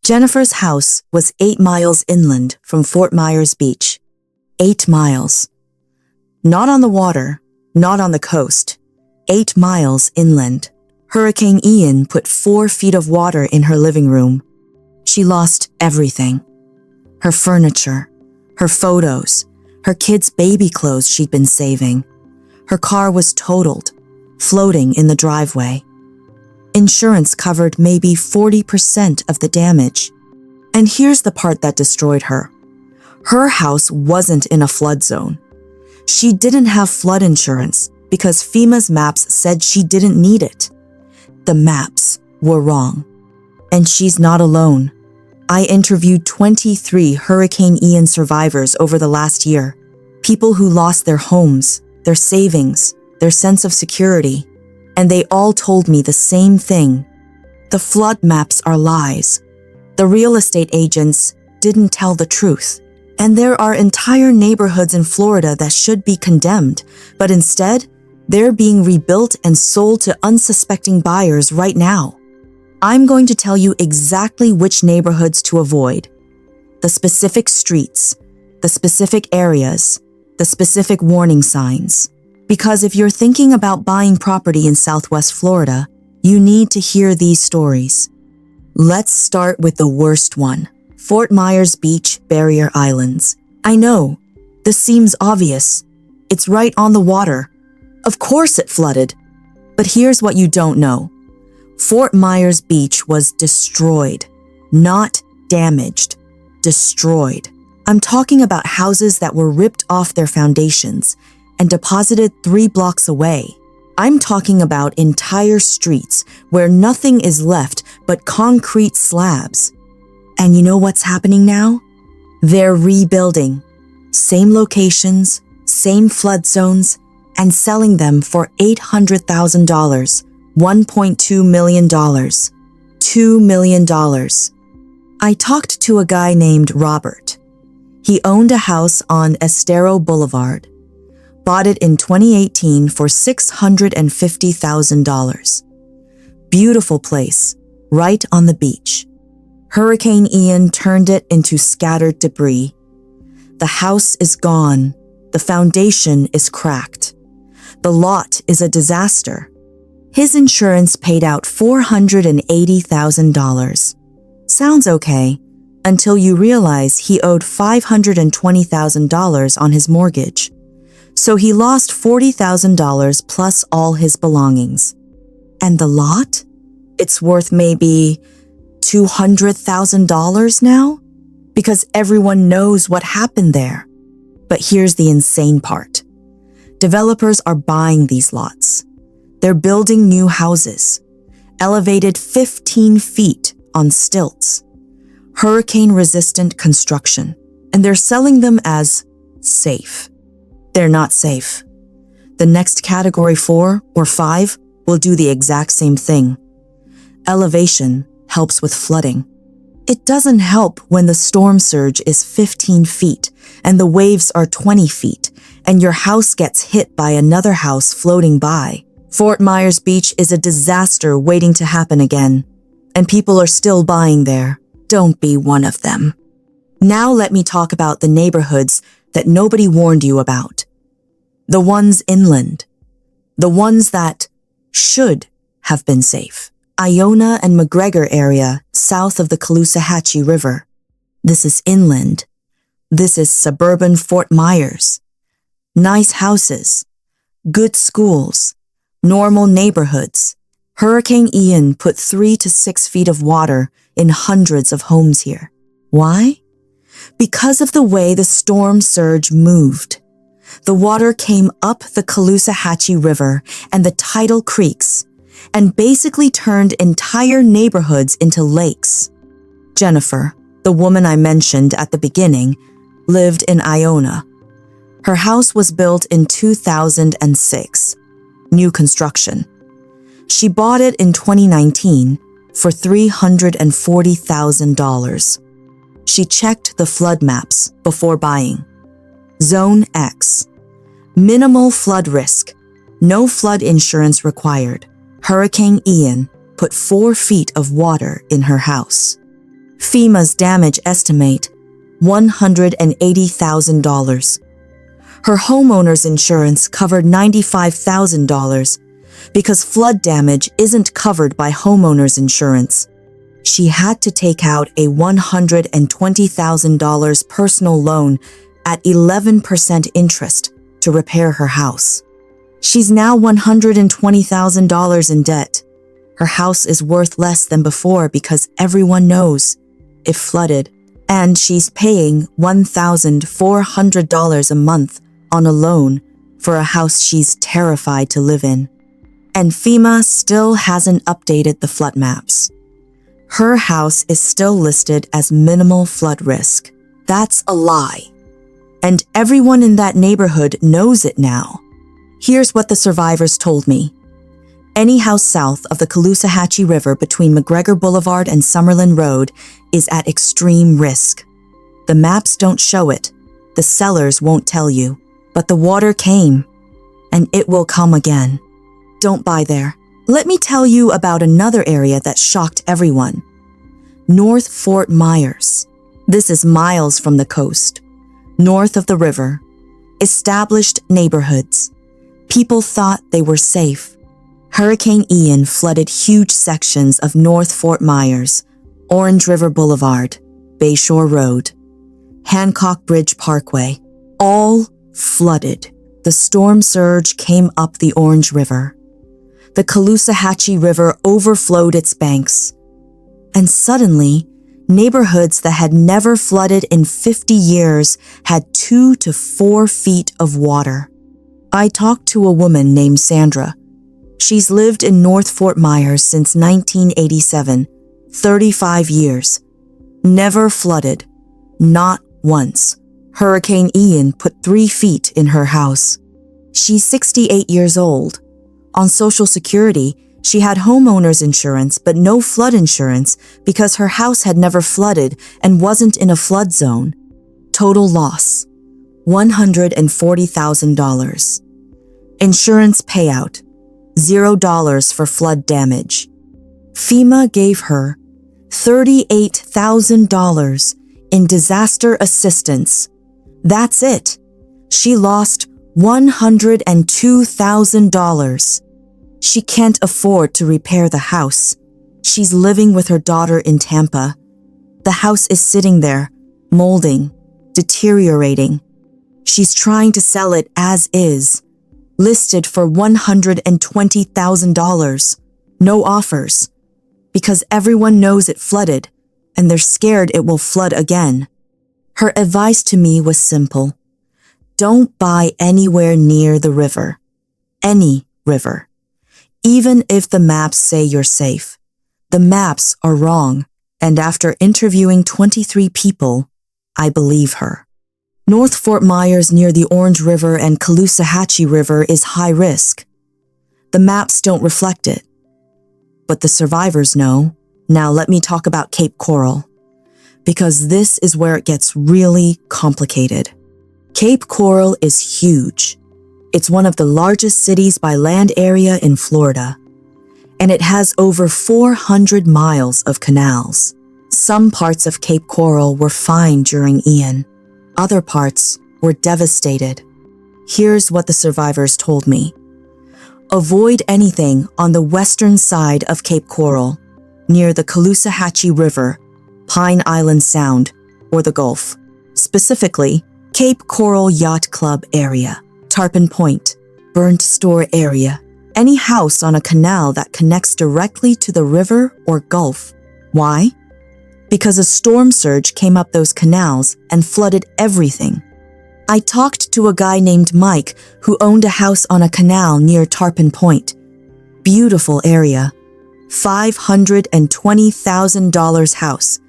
Jennifer's house was 8 miles inland from Fort Myers Beach. 8 miles. Not on the water, not on the coast. 8 miles inland. Hurricane Ian put 4 feet of water in her living room. She lost everything. Her furniture, her photos, her kids' baby clothes she'd been saving. Her car was totaled, floating in the driveway. Insurance covered maybe 40% of the damage. And here's the part that destroyed her. Her house wasn't in a flood zone. She didn't have flood insurance because FEMA's maps said she didn't need it. The maps were wrong. And she's not alone. I interviewed 23 Hurricane Ian survivors over the last year. People who lost their homes, their savings, their sense of security. And they all told me the same thing. The flood maps are lies. The real estate agents didn't tell the truth. And there are entire neighborhoods in Florida that should be condemned, but instead, they're being rebuilt and sold to unsuspecting buyers right now. I'm going to tell you exactly which neighborhoods to avoid. The specific streets, the specific areas, the specific warning signs. Because if you're thinking about buying property in Southwest Florida, you need to hear these stories. Let's start with the worst one. Fort Myers Beach Barrier Islands. I know, this seems obvious. It's right on the water. Of course it flooded. But here's what you don't know. Fort Myers Beach was destroyed, not damaged, destroyed. I'm talking about houses that were ripped off their foundations and deposited 3 blocks away. I'm talking about entire streets where nothing is left but concrete slabs. And you know what's happening now? They're rebuilding. Same locations, same flood zones, and selling them for $800,000, $1.2 million, $2 million. I talked to a guy named Robert. He owned a house on Estero Boulevard. Bought it in 2018 for $650,000. Beautiful place, right on the beach. Hurricane Ian turned it into scattered debris. The house is gone. The foundation is cracked. The lot is a disaster. His insurance paid out $480,000. Sounds okay, until you realize he owed $520,000 on his mortgage. So he lost $40,000 plus all his belongings. And the lot? It's worth maybe $200,000 now? Because everyone knows what happened there. But here's the insane part. Developers are buying these lots. They're building new houses, elevated 15 feet on stilts, hurricane-resistant construction, and they're selling them as safe. They're not safe. The next category 4 or 5 will do the exact same thing. Elevation helps with flooding. It doesn't help when the storm surge is 15 feet and the waves are 20 feet and your house gets hit by another house floating by. Fort Myers Beach is a disaster waiting to happen again, and people are still buying there. Don't be one of them. Now let me talk about the neighborhoods that nobody warned you about. The ones inland. The ones that should have been safe. Iona and McGregor area south of the Caloosahatchee River. This is inland. This is suburban Fort Myers. Nice houses. Good schools. Normal neighborhoods. Hurricane Ian put 3 to 6 feet of water in hundreds of homes here. Why? Because of the way the storm surge moved. The water came up the Caloosahatchee River and the tidal creeks and basically turned entire neighborhoods into lakes. Jennifer, the woman I mentioned at the beginning, lived in Iona. Her house was built in 2006, new construction. She bought it in 2019 for $340,000. She checked the flood maps before buying. Zone X. Minimal flood risk. No flood insurance required. Hurricane Ian put 4 feet of water in her house. FEMA's damage estimate, $180,000. Her homeowner's insurance covered $95,000 because flood damage isn't covered by homeowner's insurance. She had to take out a $120,000 personal loan at 11% interest to repair her house. She's now $120,000 in debt. Her house is worth less than before because everyone knows it flooded, and she's paying $1,400 a month on a loan for a house she's terrified to live in. And FEMA still hasn't updated the flood maps. Her house is still listed as minimal flood risk. That's a lie. And everyone in that neighborhood knows it now. Here's what the survivors told me. Any house south of the Caloosahatchee River between McGregor Boulevard and Summerlin Road is at extreme risk. The maps don't show it. The sellers won't tell you. But the water came, and it will come again. Don't buy there. Let me tell you about another area that shocked everyone. North Fort Myers. This is miles from the coast, north of the river. Established neighborhoods. People thought they were safe. Hurricane Ian flooded huge sections of North Fort Myers, Orange River Boulevard, Bayshore Road, Hancock Bridge Parkway, all flooded. The storm surge came up the Orange River. The Caloosahatchee River overflowed its banks. And suddenly, neighborhoods that had never flooded in 50 years had 2 to 4 feet of water. I talked to a woman named Sandra. She's lived in North Fort Myers since 1987, 35 years. Never flooded, not once. Hurricane Ian put 3 feet in her house. She's 68 years old. On Social Security, she had homeowners insurance but no flood insurance because her house had never flooded and wasn't in a flood zone. Total loss, $140,000. Insurance payout, $0 for flood damage. FEMA gave her $38,000 in disaster assistance. That's it. She lost $102,000. She can't afford to repair the house. She's living with her daughter in Tampa. The house is sitting there, molding, deteriorating. She's trying to sell it as is, listed for $120,000. No offers, because everyone knows it flooded, and they're scared it will flood again. Her advice to me was simple. Don't buy anywhere near the river. Any river. Even if the maps say you're safe. The maps are wrong, and after interviewing 23 people, I believe her. North Fort Myers near the Orange River and Caloosahatchee River is high risk. The maps don't reflect it. But the survivors know. Now let me talk about Cape Coral, because this is where it gets really complicated. Cape Coral is huge. It's one of the largest cities by land area in Florida, and it has over 400 miles of canals. Some parts of Cape Coral were fine during Ian. Other parts were devastated. Here's what the survivors told me. Avoid anything on the western side of Cape Coral, near the Caloosahatchee River, Pine Island Sound, or the Gulf. Specifically, Cape Coral Yacht Club area, Tarpon Point, Burnt Store area, any house on a canal that connects directly to the river or Gulf. Why? Because a storm surge came up those canals and flooded everything. I talked to a guy named Mike who owned a house on a canal near Tarpon Point. Beautiful area. $520,000 house.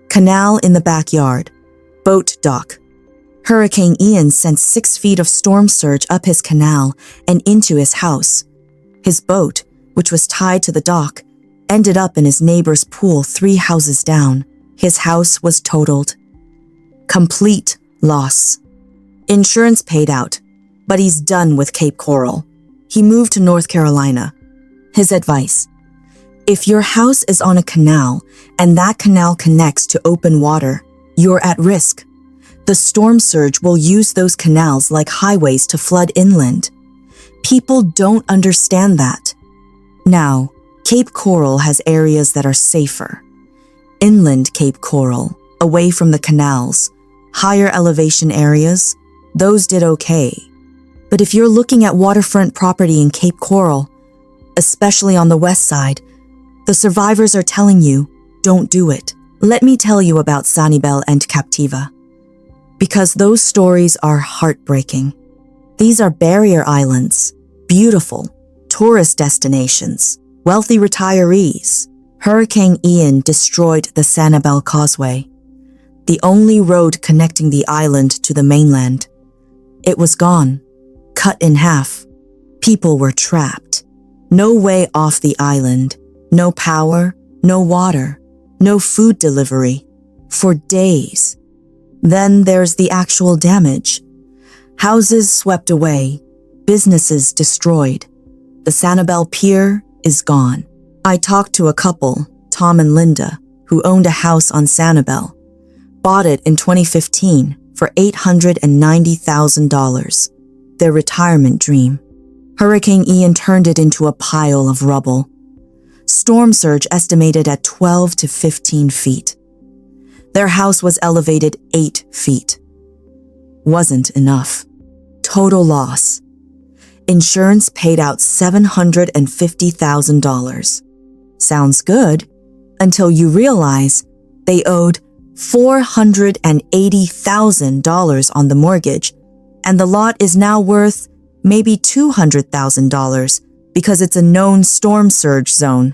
Canal in the backyard. Boat dock. Hurricane Ian sent 6 feet of storm surge up his canal and into his house. His boat, which was tied to the dock, ended up in his neighbor's pool 3 houses down. His house was totaled. Complete loss. Insurance paid out, but he's done with Cape Coral. He moved to North Carolina. His advice: If your house is on a canal and that canal connects to open water, you're at risk. The storm surge will use those canals like highways to flood inland. People don't understand that. Now, Cape Coral has areas that are safer. Inland Cape Coral, away from the canals, higher elevation areas, those did okay. But if you're looking at waterfront property in Cape Coral, especially on the west side, the survivors are telling you, don't do it. Let me tell you about Sanibel and Captiva, because those stories are heartbreaking. These are barrier islands, beautiful, tourist destinations, wealthy retirees. Hurricane Ian destroyed the Sanibel Causeway, the only road connecting the island to the mainland. It was gone, cut in half. People were trapped. No way off the island, no power, no water, no food delivery, for days. Then there's the actual damage. Houses swept away, businesses destroyed. The Sanibel Pier is gone. I talked to a couple, Tom and Linda, who owned a house on Sanibel. Bought it in 2015 for $890,000, their retirement dream. Hurricane Ian turned it into a pile of rubble. Storm surge estimated at 12 to 15 feet. Their house was elevated 8 feet. Wasn't enough. Total loss. Insurance paid out $750,000. Sounds good, until you realize they owed $480,000 on the mortgage, and the lot is now worth maybe $200,000 because it's a known storm surge zone.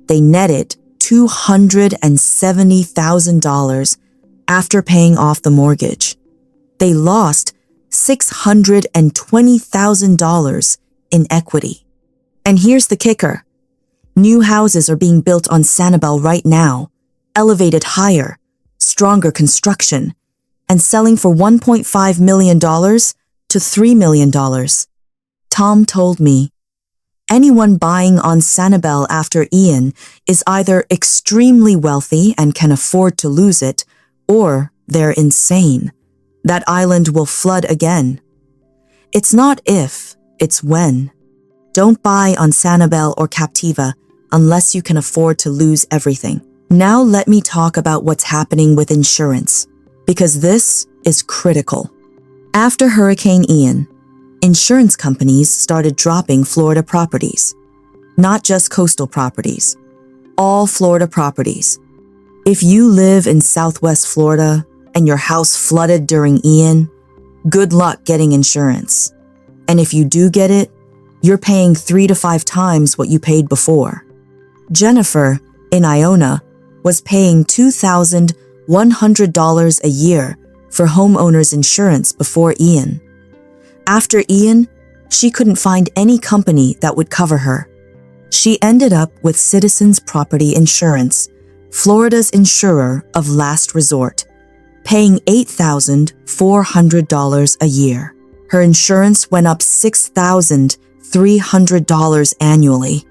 They netted $270,000 after paying off the mortgage. They lost $620,000 in equity. And here's the kicker. New houses are being built on Sanibel right now, elevated higher, stronger construction, and selling for $1.5 million to $3 million. Tom told me, anyone buying on Sanibel after Ian is either extremely wealthy and can afford to lose it, or they're insane. That island will flood again. It's not if, it's when. Don't buy on Sanibel or Captiva unless you can afford to lose everything. Now let me talk about what's happening with insurance, because this is critical. After Hurricane Ian, insurance companies started dropping Florida properties, not just coastal properties, all Florida properties. If you live in Southwest Florida and your house flooded during Ian, good luck getting insurance. And if you do get it, you're paying 3 to 5 times what you paid before. Jennifer, in Iona, was paying $2,100 a year for homeowners insurance before Ian. After Ian, she couldn't find any company that would cover her. She ended up with Citizens Property Insurance, Florida's insurer of last resort, paying $8,400 a year. Her insurance went up $6,300 annually.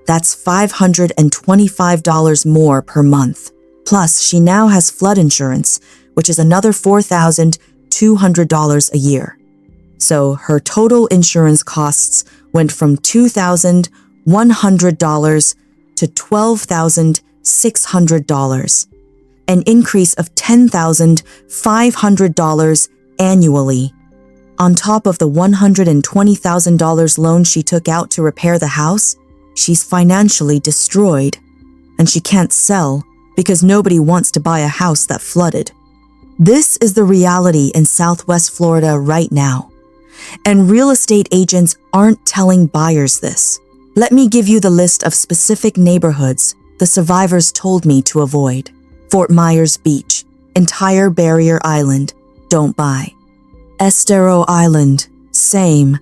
That's $525 more per month. Plus, she now has flood insurance, which is another $4,200 a year. So her total insurance costs went from $2,100 to $12,600, an increase of $10,500 annually. On top of the $120,000 loan she took out to repair the house, she's financially destroyed, and she can't sell because nobody wants to buy a house that flooded. This is the reality in Southwest Florida right now, and real estate agents aren't telling buyers this. Let me give you the list of specific neighborhoods the survivors told me to avoid. Fort Myers Beach, entire Barrier Island, don't buy. Estero Island, same.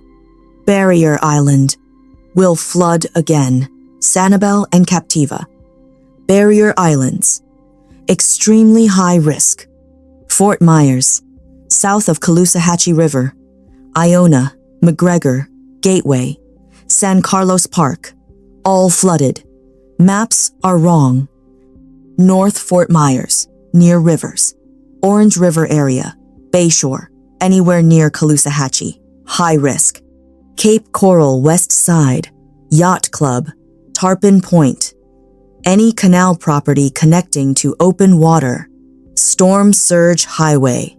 Barrier Island, will flood again. Sanibel and Captiva. Barrier Islands, extremely high risk. Fort Myers, south of Caloosahatchee River. Iona, McGregor, Gateway, San Carlos Park, all flooded. Maps are wrong. North Fort Myers, near rivers. Orange River area, Bayshore, anywhere near Caloosahatchee, high risk. Cape Coral West Side, Yacht Club, Tarpon Point, any canal property connecting to open water. Storm Surge Highway,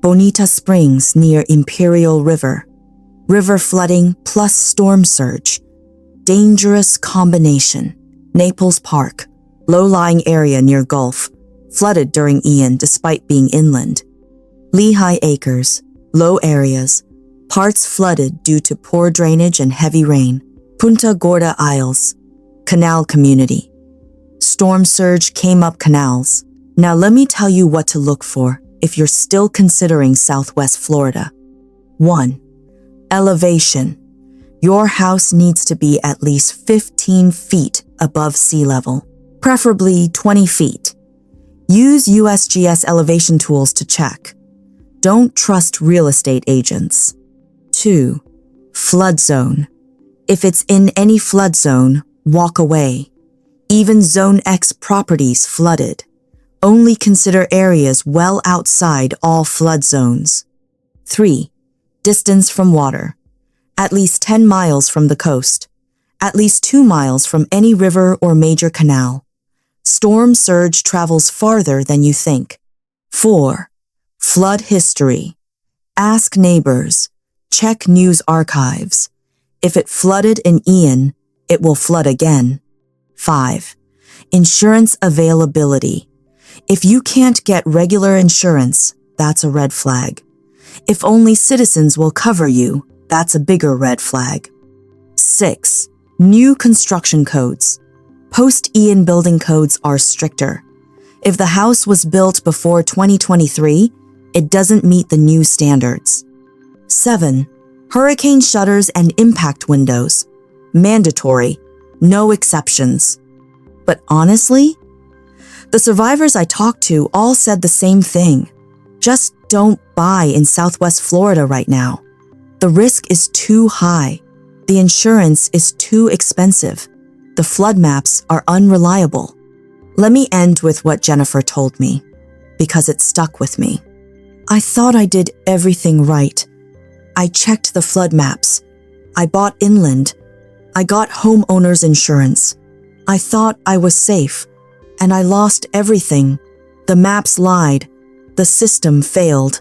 Bonita Springs near Imperial River. River flooding plus storm surge. Dangerous combination. Naples Park, low-lying area near Gulf, flooded during Ian despite being inland. Lehigh Acres, low areas, parts flooded due to poor drainage and heavy rain. Punta Gorda Isles, canal community. Storm surge came up canals. Now let me tell you what to look for if you're still considering Southwest Florida. 1. Elevation. Your house needs to be at least 15 feet above sea level, preferably 20 feet. Use USGS elevation tools to check. Don't trust real estate agents. 2. Flood zone. If it's in any flood zone, walk away. Even Zone X properties flooded. Only consider areas well outside all flood zones. 3. Distance from water. At least 10 miles from the coast. At least 2 miles from any river or major canal. Storm surge travels farther than you think. 4. Flood history. Ask neighbors. Check news archives. If it flooded in Ian, it will flood again. 5. Insurance availability. If you can't get regular insurance, that's a red flag. If only Citizens will cover you, that's a bigger red flag. 6. New construction codes. Post-Ian building codes are stricter. If the house was built before 2023, it doesn't meet the new standards. 7. Hurricane shutters and impact windows. Mandatory, no exceptions. But honestly, the survivors I talked to all said the same thing. Just don't buy in Southwest Florida right now. The risk is too high. The insurance is too expensive. The flood maps are unreliable. Let me end with what Jennifer told me, because it stuck with me. I thought I did everything right. I checked the flood maps. I bought inland. I got homeowners insurance. I thought I was safe, and I lost everything. The maps lied. The system failed.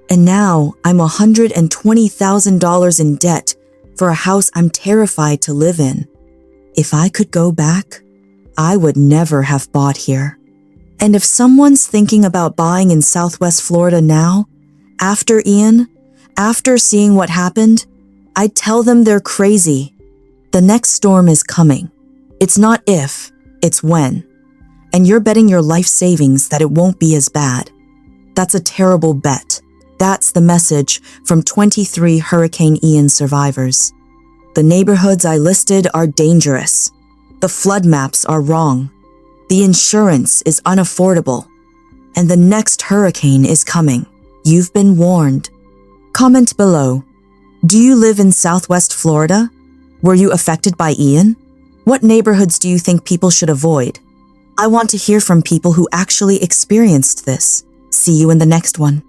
And now I'm $120,000 in debt for a house I'm terrified to live in. If I could go back, I would never have bought here. And if someone's thinking about buying in Southwest Florida now, after Ian, after seeing what happened, I'd tell them they're crazy. The next storm is coming. It's not if, it's when. And you're betting your life savings that it won't be as bad. That's a terrible bet. That's the message from 23 Hurricane Ian survivors. The neighborhoods I listed are dangerous. The flood maps are wrong. The insurance is unaffordable. And the next hurricane is coming. You've been warned. Comment below. Do you live in Southwest Florida? Were you affected by Ian? What neighborhoods do you think people should avoid? I want to hear from people who actually experienced this. See you in the next one.